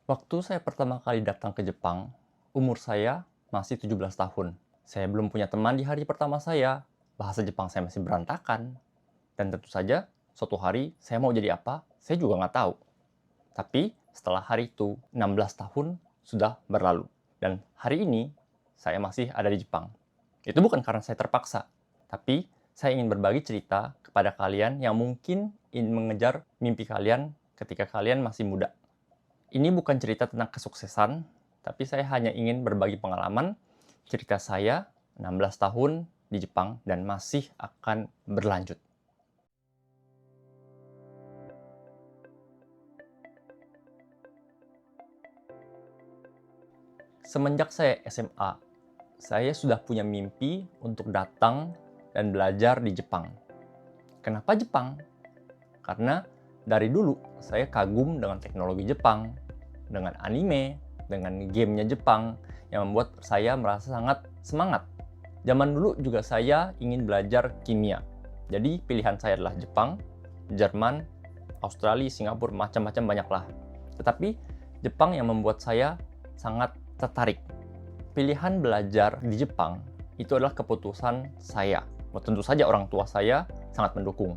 Waktu saya pertama kali datang ke Jepang, umur saya masih 17 tahun. Saya belum punya teman di hari pertama saya. Bahasa Jepang saya masih berantakan. Dan tentu saja, suatu hari saya mau jadi apa, saya juga nggak tahu. Tapi setelah hari itu, 16 tahun sudah berlalu. Dan hari ini, saya masih ada di Jepang. Itu bukan karena saya terpaksa, tapi saya ingin berbagi cerita kepada kalian yang mungkin ingin mengejar mimpi kalian ketika kalian masih muda. Ini bukan cerita tentang kesuksesan, tapi saya hanya ingin berbagi pengalaman cerita saya 16 tahun di Jepang dan masih akan berlanjut. Semenjak saya SMA, saya sudah punya mimpi untuk datang dan belajar di Jepang. Kenapa Jepang? Karena dari dulu saya kagum dengan teknologi Jepang, dengan anime, dengan gamenya Jepang yang membuat saya merasa sangat semangat. Zaman dulu juga saya ingin belajar kimia. Jadi pilihan saya adalah Jepang, Jerman, Australia, Singapura, macam-macam banyaklah. Tetapi Jepang yang membuat saya sangat tertarik. Pilihan belajar di Jepang itu adalah keputusan saya. Tentu saja orang tua saya sangat mendukung.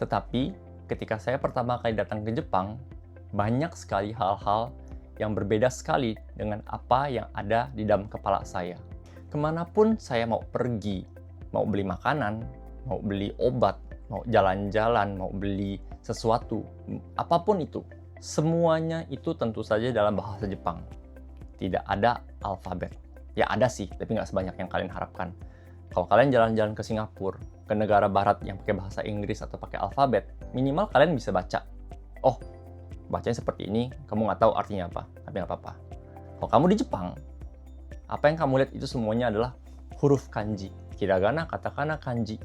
Tetapi ketika saya pertama kali datang ke Jepang, banyak sekali hal-hal yang berbeda sekali dengan apa yang ada di dalam kepala saya. Kemanapun saya mau pergi, mau beli makanan, mau beli obat, mau jalan-jalan, mau beli sesuatu, apapun itu, semuanya itu tentu saja dalam bahasa Jepang. Tidak ada alfabet. Ya ada sih, tapi nggak sebanyak yang kalian harapkan. Kalau kalian jalan-jalan ke Singapura, ke negara barat yang pakai bahasa Inggris atau pakai alfabet, minimal kalian bisa baca. Oh, bacanya seperti ini, kamu nggak tahu artinya apa, tapi nggak apa-apa. Kalau kamu di Jepang, apa yang kamu lihat itu semuanya adalah huruf kanji. Hiragana, katakana, kanji.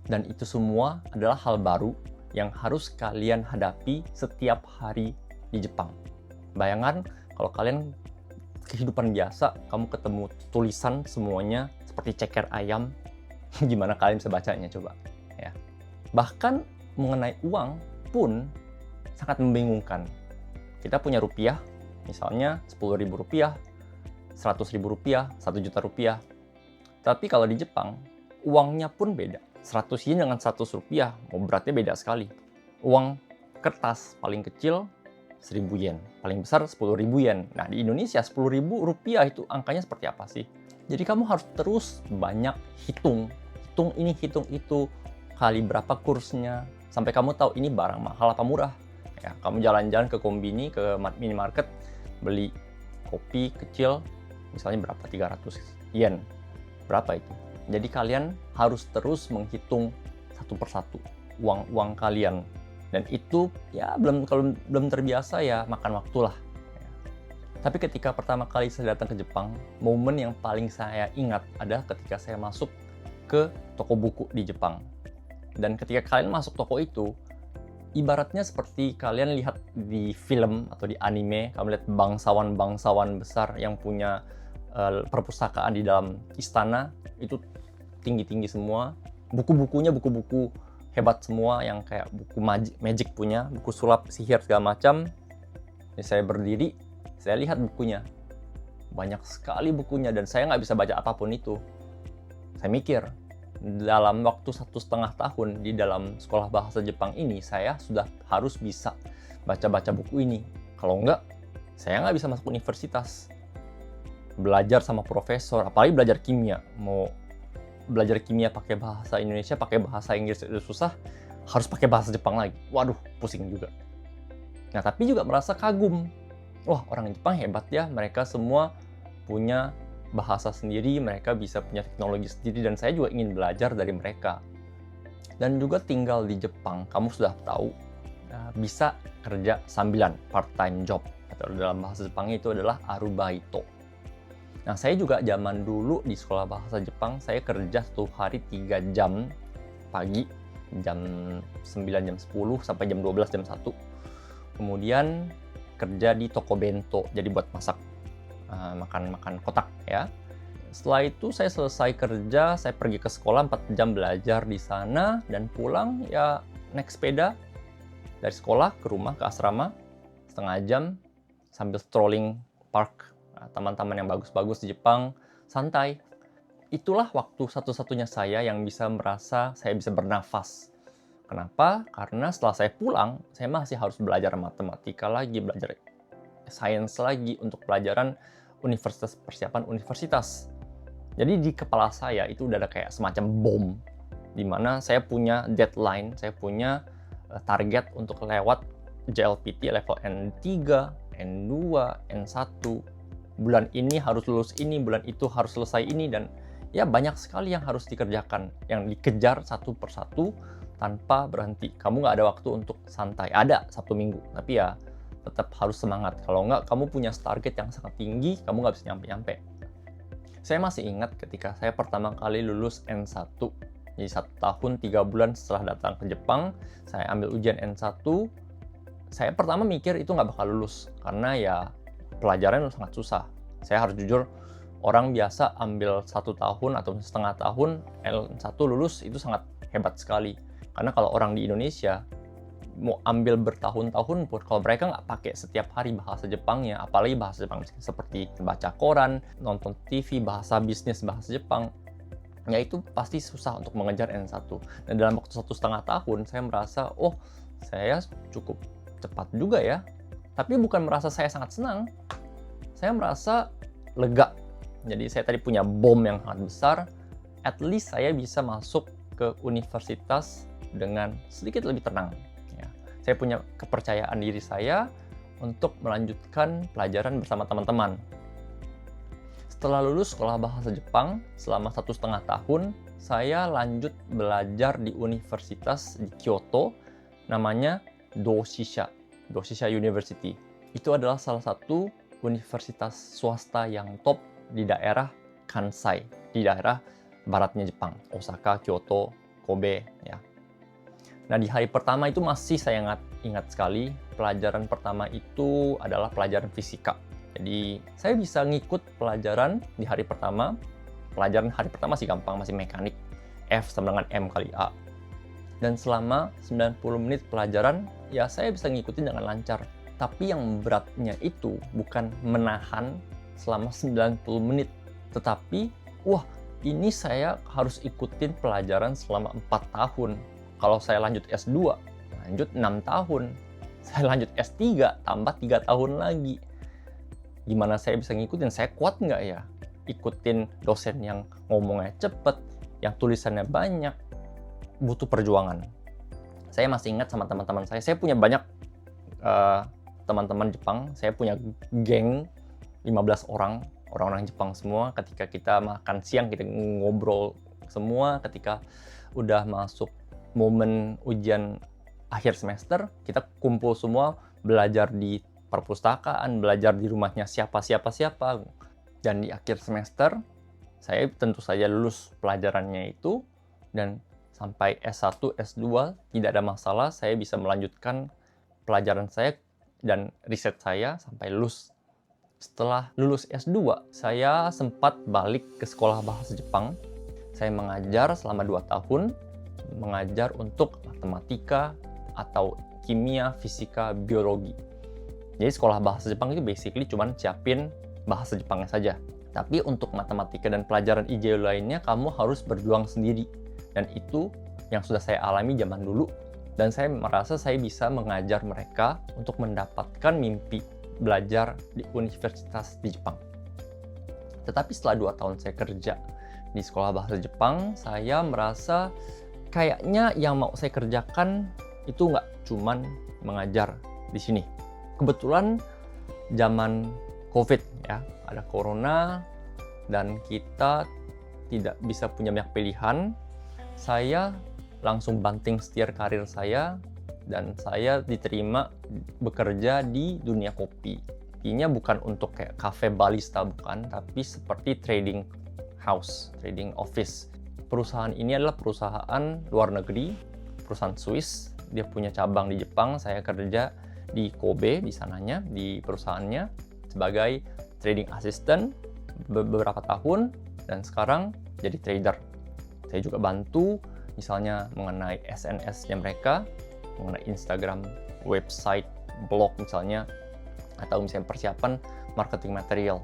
Dan itu semua adalah hal baru yang harus kalian hadapi setiap hari di Jepang. Bayangkan kalau kalian kehidupan biasa, kamu ketemu tulisan semuanya seperti ceker ayam, gimana kalian bisa bacanya coba? Ya. Bahkan mengenai uang pun sangat membingungkan. Kita punya rupiah, misalnya 10.000 rupiah, 100.000 rupiah, 1 juta rupiah. Tapi kalau di Jepang, uangnya pun beda. 100 yen dengan 100 rupiah, beratnya beda sekali. Uang kertas paling kecil 1.000 yen, paling besar 10.000 yen. Nah, di Indonesia 10.000 rupiah itu angkanya seperti apa sih? Jadi kamu harus terus banyak hitung ini, hitung itu, kali berapa kursnya, sampai kamu tahu ini barang mahal apa murah. Ya, kamu jalan-jalan ke kombini, ke minimarket, beli kopi kecil, misalnya berapa? 300 yen. Berapa itu? Jadi kalian harus terus menghitung satu persatu uang kalian. Dan itu ya kalau belum terbiasa ya makan waktu lah. Tapi ketika pertama kali saya datang ke Jepang, momen yang paling saya ingat adalah ketika saya masuk ke toko buku di Jepang. Dan ketika kalian masuk toko itu, ibaratnya seperti kalian lihat di film atau di anime, kamu lihat bangsawan-bangsawan besar yang punya perpustakaan di dalam istana, itu tinggi-tinggi semua. Buku-bukunya buku-buku hebat semua yang kayak buku magic punya, buku sulap sihir segala macam. Saya berdiri, saya lihat bukunya. Banyak sekali bukunya dan saya nggak bisa baca apapun itu. Saya mikir, dalam waktu 1,5 tahun di dalam sekolah bahasa Jepang ini, saya sudah harus bisa baca-baca buku ini. Kalau nggak, saya nggak bisa masuk universitas. Belajar sama profesor, apalagi belajar kimia. Mau belajar kimia pakai bahasa Indonesia, pakai bahasa Inggris itu susah, harus pakai bahasa Jepang lagi. Waduh, pusing juga. Nah, tapi juga merasa kagum. Wah, orang Jepang hebat ya, mereka semua punya bahasa sendiri, mereka bisa punya teknologi sendiri, dan saya juga ingin belajar dari mereka. Dan juga tinggal di Jepang, kamu sudah tahu, bisa kerja sambilan, part-time job. Atau dalam bahasa Jepang itu adalah arubaito. Nah, saya juga zaman dulu di sekolah bahasa Jepang, saya kerja 1 hari 3 jam pagi, jam 9, jam 10, sampai jam 12, jam 1. Kemudian kerja di toko bento, jadi buat masak, makan kotak ya. Setelah itu saya selesai kerja, saya pergi ke sekolah 4 jam belajar di sana, dan pulang ya naik sepeda dari sekolah ke rumah, ke asrama, setengah jam, sambil strolling park, taman-taman yang bagus-bagus di Jepang, santai. Itulah waktu satu-satunya saya yang bisa merasa saya bisa bernafas. Kenapa? Karena setelah saya pulang, saya masih harus belajar matematika lagi, belajar sains lagi untuk pelajaran universitas, persiapan universitas. Jadi di kepala saya itu udah ada kayak semacam bom, di mana saya punya deadline, saya punya target untuk lewat JLPT level N3, N2, N1. Bulan ini harus lulus ini, bulan itu harus selesai ini, dan ya banyak sekali yang harus dikerjakan, yang dikejar satu persatu tanpa berhenti. Kamu nggak ada waktu untuk santai. Ada Sabtu Minggu, tapi ya tetap harus semangat. Kalau nggak, kamu punya target yang sangat tinggi, kamu nggak bisa nyampe-nyampe. Saya masih ingat ketika saya pertama kali lulus N1. Jadi 1 tahun 3 bulan setelah datang ke Jepang, saya ambil ujian N1. Saya pertama mikir itu nggak bakal lulus, karena ya pelajaran sangat susah. Saya harus jujur, orang biasa ambil 1 tahun atau setengah tahun, N1 lulus itu sangat hebat sekali. Karena kalau orang di Indonesia, mau ambil bertahun-tahun pun, kalau mereka nggak pakai setiap hari bahasa Jepangnya, apalagi bahasa Jepang seperti baca koran, nonton TV, bahasa bisnis, bahasa Jepang, ya itu pasti susah untuk mengejar N1. Dan dalam waktu 1,5 tahun, saya merasa, oh saya cukup cepat juga ya. Tapi bukan merasa saya sangat senang, saya merasa lega. Jadi saya tadi punya bom yang sangat besar, at least saya bisa masuk ke universitas dengan sedikit lebih tenang. Saya punya kepercayaan diri saya untuk melanjutkan pelajaran bersama teman-teman. Setelah lulus sekolah bahasa Jepang selama 1,5 tahun, saya lanjut belajar di universitas di Kyoto, namanya Doshisha University. Itu adalah salah satu universitas swasta yang top di daerah Kansai, di daerah baratnya Jepang, Osaka, Kyoto, Kobe, ya. Nah, di hari pertama itu masih saya ingat sekali, pelajaran pertama itu adalah pelajaran fisika. Jadi, saya bisa ngikut pelajaran di hari pertama. Pelajaran hari pertama masih gampang, masih mekanik. F sama dengan M kali A. Dan selama 90 menit pelajaran, ya saya bisa ngikutin dengan lancar. Tapi yang beratnya itu bukan menahan selama 90 menit. Tetapi, ini saya harus ikutin pelajaran selama 4 tahun. Kalau saya lanjut S2, lanjut 6 tahun. Saya lanjut S3, tambah 3 tahun lagi. Gimana saya bisa ngikutin? Saya kuat nggak ya? Ikutin dosen yang ngomongnya cepet, yang tulisannya banyak, butuh perjuangan. Saya masih ingat sama teman-teman saya punya banyak teman-teman Jepang. Saya punya geng 15 orang-orang Jepang semua. Ketika kita makan siang, kita ngobrol semua. Ketika udah masuk momen ujian akhir semester, kita kumpul semua, belajar di perpustakaan, belajar di rumahnya siapa. Dan di akhir semester, saya tentu saja lulus pelajarannya itu, dan sampai S1, S2 tidak ada masalah, saya bisa melanjutkan pelajaran saya dan riset saya sampai lulus. Setelah lulus S2, saya sempat balik ke sekolah bahasa Jepang. Saya mengajar selama 2 tahun, mengajar untuk matematika atau kimia, fisika, biologi. Jadi sekolah bahasa Jepang itu basically cuman siapin bahasa Jepangnya saja. Tapi untuk matematika dan pelajaran IJU lainnya, kamu harus berjuang sendiri. Dan itu yang sudah saya alami zaman dulu. Dan saya merasa saya bisa mengajar mereka untuk mendapatkan mimpi belajar di universitas di Jepang. Tetapi setelah 2 tahun saya kerja di sekolah bahasa Jepang, saya merasa kayaknya yang mau saya kerjakan itu nggak cuman mengajar di sini. Kebetulan zaman COVID ya, ada corona dan kita tidak bisa punya banyak pilihan. Saya langsung banting setir karir saya dan saya diterima bekerja di dunia kopi. Ini bukan untuk kayak cafe barista, bukan, tapi seperti trading house, trading office. Perusahaan ini adalah perusahaan luar negeri, perusahaan Swiss. Dia punya cabang di Jepang. Saya kerja di Kobe, di sananya, di perusahaannya sebagai trading assistant beberapa tahun, dan sekarang jadi trader. Saya juga bantu misalnya mengenai SNS-nya mereka, mengenai Instagram, website, blog misalnya. atau misalnya persiapan marketing material.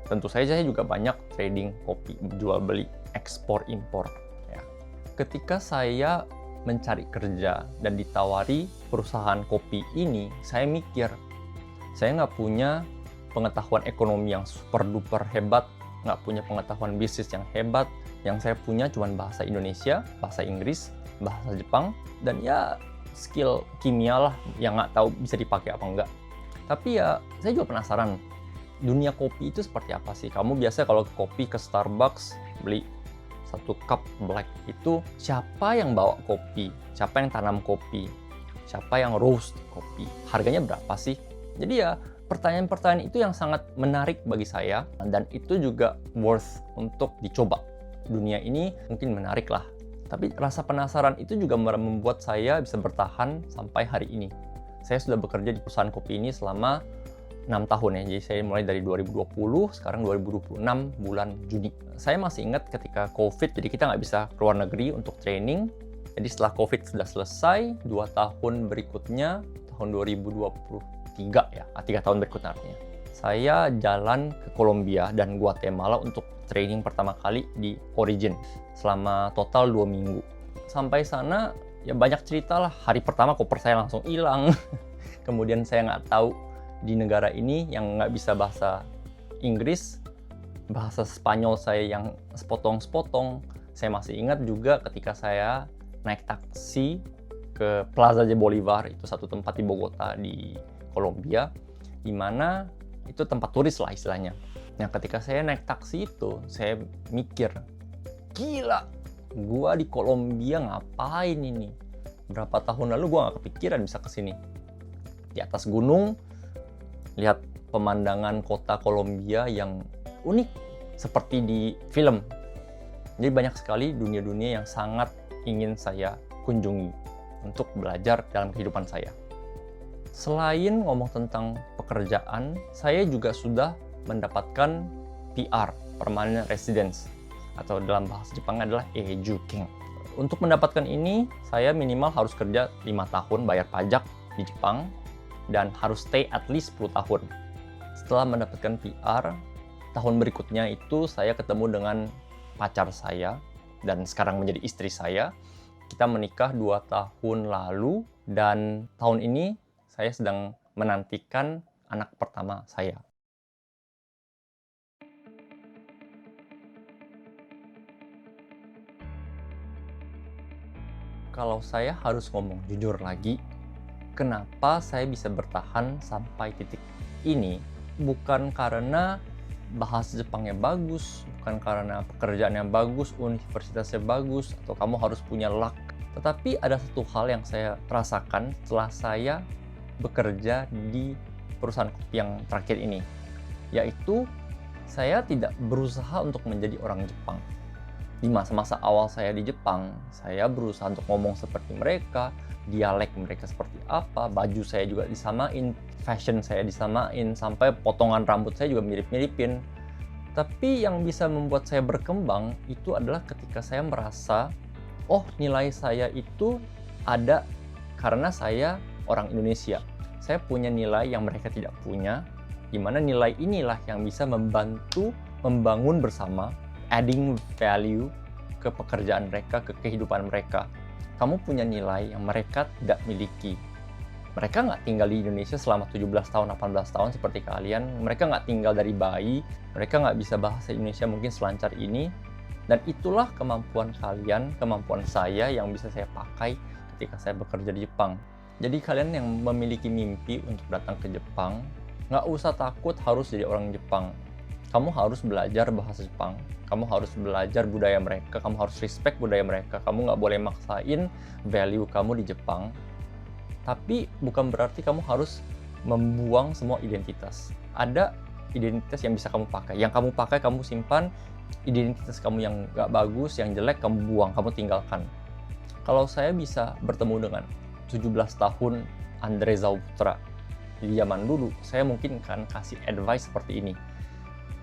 Tentu saja saya juga banyak trading kopi, jual beli, ekspor impor. Ya. Ketika saya mencari kerja dan ditawari perusahaan kopi ini, saya mikir, saya nggak punya pengetahuan ekonomi yang super duper hebat, nggak punya pengetahuan bisnis yang hebat. Yang saya punya cuma bahasa Indonesia, bahasa Inggris, bahasa Jepang, dan ya skill kimia lah yang nggak tahu bisa dipakai apa enggak. Tapi ya saya juga penasaran, dunia kopi itu seperti apa sih? Kamu biasa kalau kopi ke Starbucks beli satu cup black, itu siapa yang bawa kopi? Siapa yang tanam kopi? Siapa yang roast kopi? Harganya berapa sih? Jadi ya pertanyaan-pertanyaan itu yang sangat menarik bagi saya, dan itu juga worth untuk dicoba. Dunia ini mungkin menarik lah, tapi rasa penasaran itu juga membuat saya bisa bertahan sampai hari ini. Saya sudah bekerja di perusahaan kopi ini selama 6 tahun ya, jadi saya mulai dari 2020, sekarang 2026 bulan Juni. Saya masih ingat ketika COVID, jadi kita nggak bisa keluar negeri untuk training. Jadi setelah COVID sudah selesai, 2 tahun berikutnya, tahun 2023 ya, 3 tahun berikutnya artinya, saya jalan ke Kolombia dan Guatemala untuk training pertama kali di Origin selama total 2 minggu. Sampai sana ya banyak cerita lah. Hari pertama koper saya langsung hilang. Kemudian saya nggak tahu di negara ini yang nggak bisa bahasa Inggris, bahasa Spanyol saya yang sepotong-sepotong. Saya masih ingat juga ketika saya naik taksi ke Plaza de Bolivar, itu satu tempat di Bogota di Kolombia, di mana itu tempat turis lah istilahnya. Nah, ketika saya naik taksi itu, saya mikir, gila, gua di Kolombia ngapain ini? Berapa tahun lalu gua nggak kepikiran bisa kesini. Di atas gunung, lihat pemandangan kota Kolombia yang unik, seperti di film. Jadi banyak sekali dunia-dunia yang sangat ingin saya kunjungi untuk belajar dalam kehidupan saya. Selain ngomong tentang pekerjaan, saya juga sudah mendapatkan PR, Permanent Residence, atau dalam bahasa Jepang adalah Eijuken. Untuk mendapatkan ini, saya minimal harus kerja 5 tahun, bayar pajak di Jepang, dan harus stay at least 10 tahun. Setelah mendapatkan PR, tahun berikutnya itu saya ketemu dengan pacar saya, dan sekarang menjadi istri saya. Kita menikah 2 tahun lalu, dan tahun ini saya sedang menantikan anak pertama saya. Kalau saya harus ngomong jujur lagi, kenapa saya bisa bertahan sampai titik ini? Bukan karena bahasa Jepangnya bagus, bukan karena pekerjaannya bagus, universitasnya bagus, atau kamu harus punya luck. Tetapi ada satu hal yang saya rasakan setelah saya bekerja di perusahaan kopi yang terakhir ini, yaitu saya tidak berusaha untuk menjadi orang Jepang. Di masa-masa awal saya di Jepang, saya berusaha untuk ngomong seperti mereka, dialek mereka seperti apa, baju saya juga disamain, fashion saya disamain, sampai potongan rambut saya juga mirip-miripin. Tapi yang bisa membuat saya berkembang itu adalah ketika saya merasa, oh, nilai saya itu ada karena saya orang Indonesia. Saya punya nilai yang mereka tidak punya, di mana nilai inilah yang bisa membantu membangun bersama, adding value ke pekerjaan mereka, ke kehidupan mereka. Kamu punya nilai yang mereka tidak miliki. Mereka nggak tinggal di Indonesia selama 17 tahun, 18 tahun seperti kalian. Mereka nggak tinggal dari bayi. Mereka nggak bisa bahasa Indonesia mungkin selancar ini. Dan itulah kemampuan kalian, kemampuan saya yang bisa saya pakai ketika saya bekerja di Jepang. Jadi kalian yang memiliki mimpi untuk datang ke Jepang, nggak usah takut harus jadi orang Jepang. Kamu harus belajar bahasa Jepang, kamu harus belajar budaya mereka, kamu harus respect budaya mereka, kamu nggak boleh maksain value kamu di Jepang. Tapi bukan berarti kamu harus membuang semua identitas. Ada identitas yang bisa kamu pakai, yang kamu pakai kamu simpan, identitas kamu yang nggak bagus, yang jelek kamu buang, kamu tinggalkan. Kalau saya bisa bertemu dengan 17 tahun Andre Zauputra di zaman dulu, saya mungkin akan kasih advice seperti ini.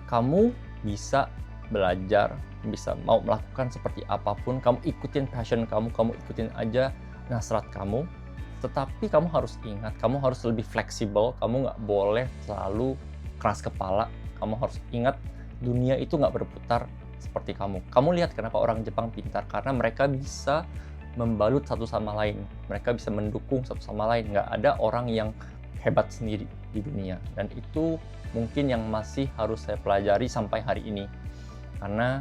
Kamu bisa belajar, bisa mau melakukan seperti apapun, kamu ikutin passion kamu, kamu ikutin aja nasrat kamu, Tetapi kamu harus ingat, kamu harus lebih fleksibel, kamu nggak boleh selalu keras kepala. Kamu harus ingat, dunia itu nggak berputar seperti kamu. Kamu lihat kenapa orang Jepang pintar, karena mereka bisa membalut satu sama lain. Mereka bisa mendukung satu sama lain. Nggak ada orang yang hebat sendiri di dunia. Dan itu mungkin yang masih harus saya pelajari sampai hari ini. Karena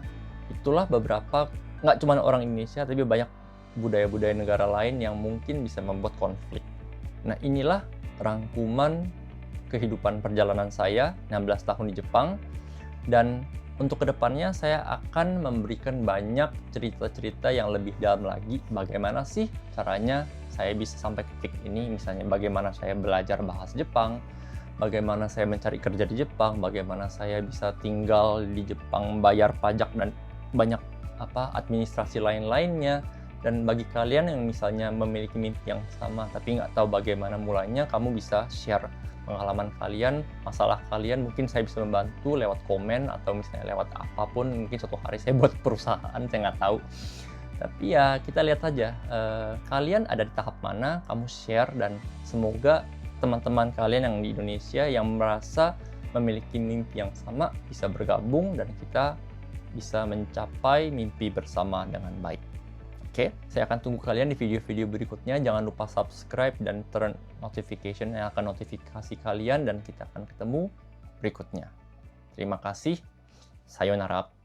itulah beberapa, nggak cuma orang Indonesia, tapi banyak budaya-budaya negara lain yang mungkin bisa membuat konflik. Nah, inilah rangkuman kehidupan perjalanan saya 16 tahun di Jepang, dan untuk kedepannya saya akan memberikan banyak cerita-cerita yang lebih dalam lagi, bagaimana sih caranya saya bisa sampai ke titik ini, misalnya bagaimana saya belajar bahasa Jepang, bagaimana saya mencari kerja di Jepang, bagaimana saya bisa tinggal di Jepang, bayar pajak dan banyak administrasi lain-lainnya. Dan bagi kalian yang misalnya memiliki mimpi yang sama tapi nggak tahu bagaimana mulainya, kamu bisa share pengalaman kalian, masalah kalian, mungkin saya bisa membantu lewat komen atau misalnya lewat apapun. Mungkin suatu hari saya buat perusahaan, saya nggak tahu. Tapi ya kita lihat saja, kalian ada di tahap mana, kamu share, dan semoga teman-teman kalian yang di Indonesia yang merasa memiliki mimpi yang sama bisa bergabung dan kita bisa mencapai mimpi bersama dengan baik. Oke, saya akan tunggu kalian di video-video berikutnya. Jangan lupa subscribe dan turn notification yang akan notifikasi kalian, dan kita akan ketemu berikutnya. Terima kasih. Sayonara.